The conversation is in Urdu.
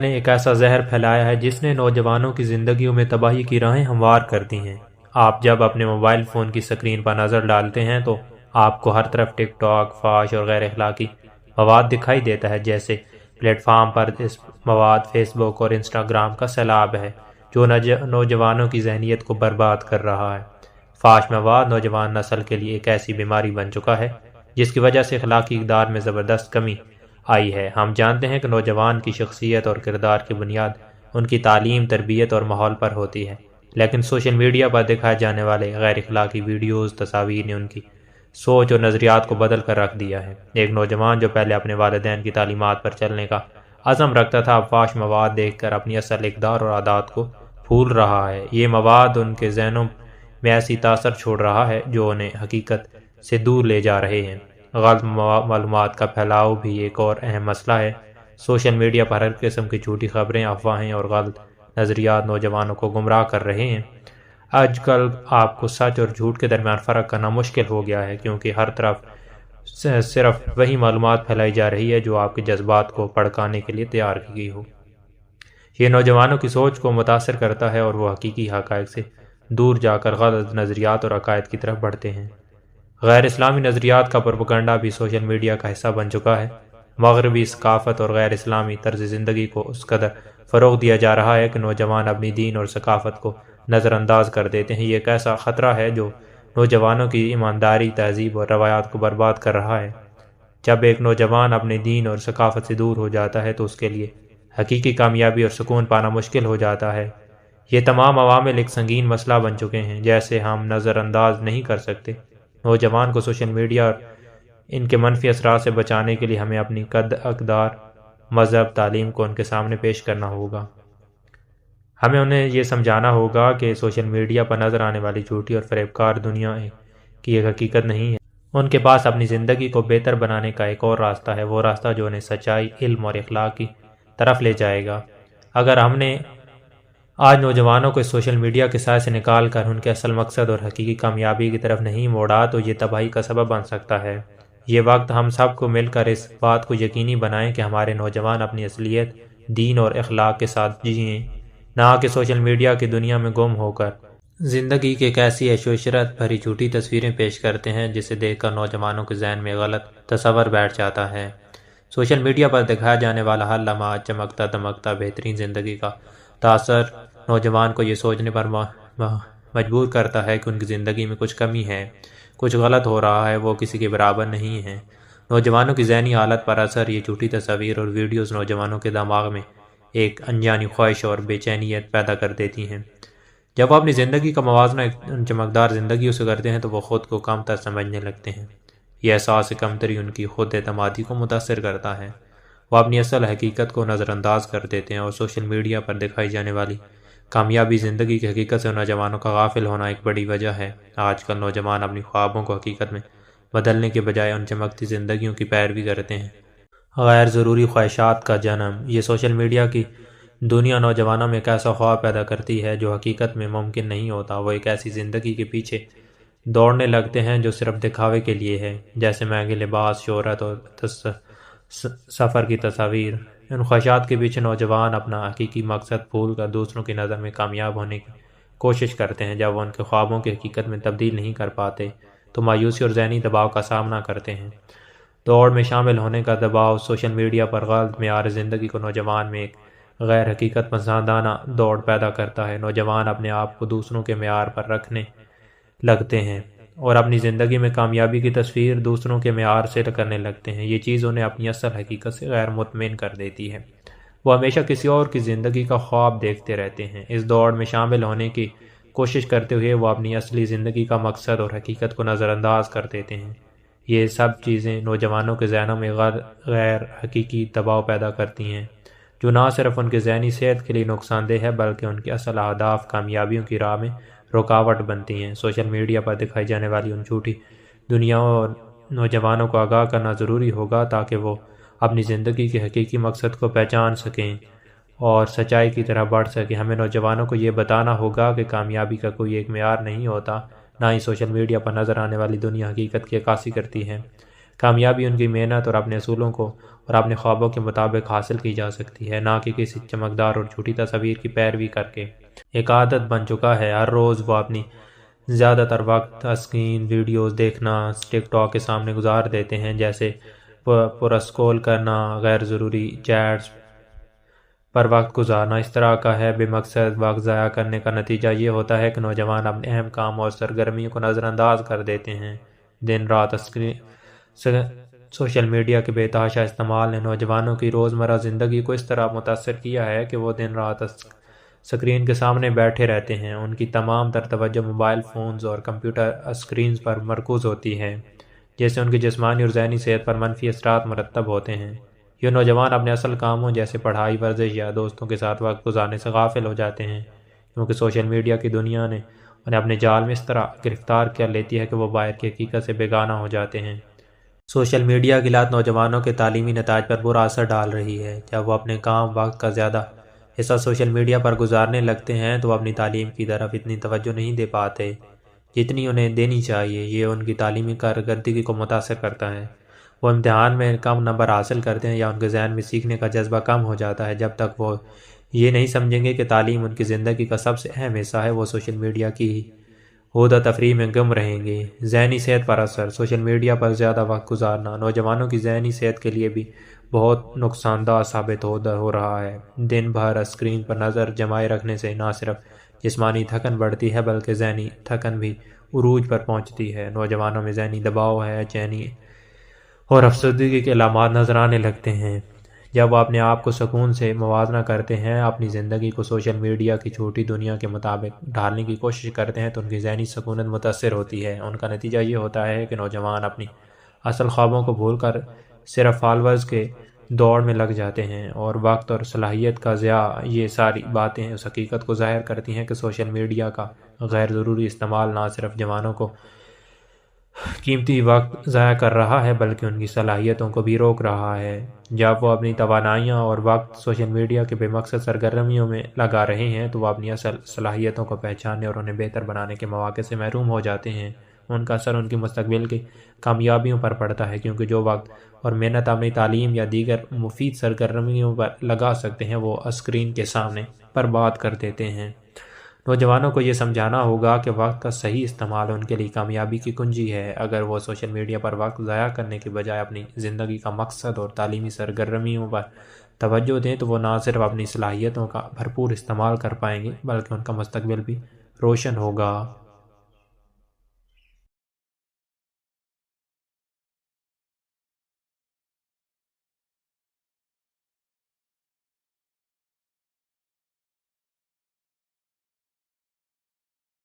نے ایک ایسا زہر پھیلایا ہے جس نے نوجوانوں کی زندگیوں میں تباہی کی راہیں ہموار کر دی ہیں۔ آپ جب اپنے موبائل فون کی سکرین پر نظر ڈالتے ہیں تو آپ کو ہر طرف ٹک ٹاک، فحش اور غیر اخلاقی مواد دکھائی دیتا ہے۔ جیسے پلیٹ فارم پر اس مواد فیس بک اور انسٹاگرام کا سیلاب ہے جو نوجوانوں کی ذہنیت کو برباد کر رہا ہے۔ فحش مواد نوجوان نسل کے لیے ایک ایسی بیماری بن چکا ہے جس کی وجہ سے اخلاقی اقدار میں زبردست کمی آئی ہے۔ ہم جانتے ہیں کہ نوجوان کی شخصیت اور کردار کی بنیاد ان کی تعلیم، تربیت اور ماحول پر ہوتی ہے، لیکن سوشل میڈیا پر دکھائے جانے والے غیر اخلاقی ویڈیوز، تصاویر نے ان کی سوچ اور نظریات کو بدل کر رکھ دیا ہے۔ ایک نوجوان جو پہلے اپنے والدین کی تعلیمات پر چلنے کا عزم رکھتا تھا، اب فحش مواد دیکھ کر اپنی اصل اقدار اور عادات کو بھول رہا ہے۔ یہ مواد ان کے ذہنوں میں ایسی تاثر چھوڑ رہا ہے جو انہیں حقیقت سے دور لے جا رہے ہیں۔ غلط معلومات کا پھیلاؤ بھی ایک اور اہم مسئلہ ہے۔ سوشل میڈیا پر ہر قسم کی جھوٹی خبریں، افواہیں اور غلط نظریات نوجوانوں کو گمراہ کر رہے ہیں۔ آج کل آپ کو سچ اور جھوٹ کے درمیان فرق کرنا مشکل ہو گیا ہے، کیونکہ ہر طرف صرف وہی معلومات پھیلائی جا رہی ہے جو آپ کے جذبات کو بھڑکانے کے لیے تیار کی گئی ہو۔ یہ نوجوانوں کی سوچ کو متاثر کرتا ہے اور وہ حقیقی حقائق سے دور جا کر غلط نظریات اور عقائد کی طرف بڑھتے ہیں۔ غیر اسلامی نظریات کا پروپیگنڈا بھی سوشل میڈیا کا حصہ بن چکا ہے۔ مغربی ثقافت اور غیر اسلامی طرز زندگی کو اس قدر فروغ دیا جا رہا ہے کہ نوجوان اپنی دین اور ثقافت کو نظر انداز کر دیتے ہیں۔ یہ ایک ایسا خطرہ ہے جو نوجوانوں کی ایمانداری، تہذیب اور روایات کو برباد کر رہا ہے۔ جب ایک نوجوان اپنے دین اور ثقافت سے دور ہو جاتا ہے تو اس کے لیے حقیقی کامیابی اور سکون پانا مشکل ہو جاتا ہے۔ یہ تمام عوامل ایک سنگین مسئلہ بن چکے ہیں جیسے ہم نظر انداز نہیں کر سکتے۔ نوجوان کو سوشل میڈیا اور ان کے منفی اثرات سے بچانے کے لیے ہمیں اپنی قد اقدار، مذہب، تعلیم کو ان کے سامنے پیش کرنا ہوگا۔ ہمیں انہیں یہ سمجھانا ہوگا کہ سوشل میڈیا پر نظر آنے والی جھوٹی اور فریب کار دنیا کی ایک حقیقت نہیں ہے۔ ان کے پاس اپنی زندگی کو بہتر بنانے کا ایک اور راستہ ہے، وہ راستہ جو انہیں سچائی، علم اور اخلاق کی طرف لے جائے گا۔ اگر ہم نے آج نوجوانوں کو سوشل میڈیا کے سائے سے نکال کر ان کے اصل مقصد اور حقیقی کامیابی کی طرف نہیں موڑا تو یہ تباہی کا سبب بن سکتا ہے۔ یہ وقت ہم سب کو مل کر اس بات کو یقینی بنائیں کہ ہمارے نوجوان اپنی اصلیت، دین اور اخلاق کے ساتھ جئیں، نہ کہ سوشل میڈیا کی دنیا میں گم ہو کر زندگی کی ایک ایسی عیش و عشرت بھری جھوٹی تصویریں پیش کرتے ہیں جسے دیکھ کر نوجوانوں کے ذہن میں غلط تصور بیٹھ جاتا ہے۔ سوشل میڈیا پر دکھایا جانے والا ہر لمحہ چمکتا دمکتا بہترین زندگی کا تاثر نوجوان کو یہ سوچنے پر مجبور کرتا ہے کہ ان کی زندگی میں کچھ کمی ہے، کچھ غلط ہو رہا ہے، وہ کسی کے برابر نہیں ہے۔ نوجوانوں کی ذہنی حالت پر اثر یہ جھوٹی تصاویر اور ویڈیوز نوجوانوں کے دماغ میں ایک انجانی خواہش اور بے چینیت پیدا کر دیتی ہیں۔ جب وہ اپنی زندگی کا موازنہ ایک چمکدار زندگیوں سے کرتے ہیں تو وہ خود کو کم تر سمجھنے لگتے ہیں۔ یہ احساس کمتری ان کی خود اعتمادی کو متاثر کرتا ہے۔ وہ اپنی اصل حقیقت کو نظر انداز کر دیتے ہیں اور سوشل میڈیا پر دکھائی جانے والی کامیابی زندگی کی حقیقت سے نوجوانوں کا غافل ہونا ایک بڑی وجہ ہے۔ آج کل نوجوان اپنی خوابوں کو حقیقت میں بدلنے کے بجائے ان چمکتی زندگیوں کی پیروی کرتے ہیں۔ غیر ضروری خواہشات کا جنم، یہ سوشل میڈیا کی دنیا نوجوانوں میں ایک ایسا خواب پیدا کرتی ہے جو حقیقت میں ممکن نہیں ہوتا۔ وہ ایک ایسی زندگی کے پیچھے دوڑنے لگتے ہیں جو صرف دکھاوے کے لیے ہے، جیسے مہنگے لباس، شہرت اور سفر کی تصاویر۔ ان خواہشات کے پیچھے نوجوان اپنا حقیقی مقصد بھول کر دوسروں کی نظر میں کامیاب ہونے کی کوشش کرتے ہیں۔ جب وہ ان کے خوابوں کی حقیقت میں تبدیل نہیں کر پاتے تو مایوسی اور ذہنی دباؤ کا سامنا کرتے ہیں۔ دوڑ میں شامل ہونے کا دباؤ، سوشل میڈیا پر غلط معیار زندگی کو نوجوان میں ایک غیر حقیقت پسندانہ دوڑ پیدا کرتا ہے۔ نوجوان اپنے آپ کو دوسروں کے معیار پر رکھنے لگتے ہیں اور اپنی زندگی میں کامیابی کی تصویر دوسروں کے معیار سے کرنے لگتے ہیں۔ یہ چیز انہیں اپنی اصل حقیقت سے غیر مطمئن کر دیتی ہے۔ وہ ہمیشہ کسی اور کی زندگی کا خواب دیکھتے رہتے ہیں۔ اس دوڑ میں شامل ہونے کی کوشش کرتے ہوئے وہ اپنی اصلی زندگی کا مقصد اور حقیقت کو نظر انداز کر دیتے ہیں۔ یہ سب چیزیں نوجوانوں کے ذہنوں میں غیر حقیقی دباؤ پیدا کرتی ہیں جو نہ صرف ان کی ذہنی صحت کے لیے نقصان دہ ہے بلکہ ان کے اصل اہداف، کامیابیوں کی راہ میں رکاوٹ بنتی ہیں۔ سوشل میڈیا پر دکھائی جانے والی ان جھوٹی دنیاؤں اور نوجوانوں کو آگاہ کرنا ضروری ہوگا تاکہ وہ اپنی زندگی کے حقیقی مقصد کو پہچان سکیں اور سچائی کی طرح بڑھ سکیں۔ ہمیں نوجوانوں کو یہ بتانا ہوگا کہ کامیابی کا کوئی ایک معیار نہیں ہوتا، نہ ہی سوشل میڈیا پر نظر آنے والی دنیا حقیقت کی عکاسی کرتی ہے۔ کامیابی ان کی محنت اور اپنے اصولوں کو اور اپنے خوابوں کے مطابق حاصل کی جا سکتی ہے، نہ کہ کسی چمکدار اور جھوٹی تصویر کی پیروی کر کے۔ ایک عادت بن چکا ہے، ہر روز وہ اپنی زیادہ تر وقت اسکرین ویڈیوز دیکھنا، ٹک ٹاک کے سامنے گزار دیتے ہیں، جیسے پرسکرول کرنا، غیر ضروری چیٹس پر وقت گزارنا۔ اس طرح کا ہے بے مقصد وقت ضائع کرنے کا نتیجہ یہ ہوتا ہے کہ نوجوان اپنے اہم کام اور سرگرمیوں کو نظر انداز کر دیتے ہیں۔ دن رات سوشل میڈیا کے بے تحاشا استعمال نے نوجوانوں کی روزمرہ زندگی کو اس طرح متاثر کیا ہے کہ وہ دن رات اسکرین کے سامنے بیٹھے رہتے ہیں۔ ان کی تمام تر توجہ موبائل فونز اور کمپیوٹر اسکرینز پر مرکوز ہوتی ہے، جس سے ان کی جسمانی اور ذہنی صحت پر منفی اثرات مرتب ہوتے ہیں۔ یہ نوجوان اپنے اصل کاموں جیسے پڑھائی، ورزش یا دوستوں کے ساتھ وقت گزارنے سے غافل ہو جاتے ہیں، کیونکہ سوشل میڈیا کی دنیا نے انہیں اپنے جال میں اس طرح گرفتار کر لیتی ہے کہ وہ باہر کی حقیقت سے بیگانہ ہو جاتے ہیں۔ سوشل میڈیا کی لت نوجوانوں کے تعلیمی نتائج پر برا اثر ڈال رہی ہے۔ جب وہ اپنے کام وقت کا زیادہ حصہ سوشل میڈیا پر گزارنے لگتے ہیں تو وہ اپنی تعلیم کی طرف اتنی توجہ نہیں دے پاتے جتنی انہیں دینی چاہیے۔ یہ ان کی تعلیمی کارکردگی کو متاثر کرتا ہے۔ وہ امتحان میں کم نمبر حاصل کرتے ہیں یا ان کے ذہن میں سیکھنے کا جذبہ کم ہو جاتا ہے۔ جب تک وہ یہ نہیں سمجھیں گے کہ تعلیم ان کی زندگی کا سب سے اہم حصہ ہے، وہ سوشل میڈیا کی ہودہ تفریح میں گم رہیں گے۔ ذہنی صحت پر اثر۔ سوشل میڈیا پر زیادہ وقت گزارنا نوجوانوں کی ذہنی صحت کے لیے بھی بہت نقصان دہ ثابت ہو رہا ہے۔ دن بھر اسکرین پر نظر جمائے رکھنے سے نہ صرف جسمانی تھکن بڑھتی ہے بلکہ ذہنی تھکن بھی عروج پر پہنچتی ہے۔ نوجوانوں میں ذہنی دباؤ، بے چینی اور افسردگی کے علامات نظر آنے لگتے ہیں۔ جب وہ اپنے آپ کو سکون سے موازنہ کرتے ہیں، اپنی زندگی کو سوشل میڈیا کی چھوٹی دنیا کے مطابق ڈھالنے کی کوشش کرتے ہیں تو ان کی ذہنی سکونت متاثر ہوتی ہے۔ ان کا نتیجہ یہ ہوتا ہے کہ نوجوان اپنی اصل خوابوں کو بھول کر صرف فالوورز کے دوڑ میں لگ جاتے ہیں اور وقت اور صلاحیت کا ضیاع۔ یہ ساری باتیں اس حقیقت کو ظاہر کرتی ہیں کہ سوشل میڈیا کا غیر ضروری استعمال نہ صرف جوانوں کو قیمتی وقت ضائع کر رہا ہے بلکہ ان کی صلاحیتوں کو بھی روک رہا ہے۔ جب وہ اپنی توانائیاں اور وقت سوشل میڈیا کے بے مقصد سرگرمیوں میں لگا رہے ہیں تو وہ اپنی اصل صلاحیتوں کو پہچاننے اور انہیں بہتر بنانے کے مواقع سے محروم ہو جاتے ہیں۔ ان کا اثر ان کی مستقبل کی کامیابیوں پر پڑتا ہے، کیونکہ جو وقت اور محنت اپنی تعلیم یا دیگر مفید سرگرمیوں پر لگا سکتے ہیں وہ اسکرین کے سامنے برباد کر دیتے ہیں۔ نوجوانوں کو یہ سمجھانا ہوگا کہ وقت کا صحیح استعمال ان کے لیے کامیابی کی کنجی ہے۔ اگر وہ سوشل میڈیا پر وقت ضائع کرنے کے بجائے اپنی زندگی کا مقصد اور تعلیمی سرگرمیوں پر توجہ دیں تو وہ نہ صرف اپنی صلاحیتوں کا بھرپور استعمال کر پائیں گے بلکہ ان کا مستقبل بھی روشن ہوگا۔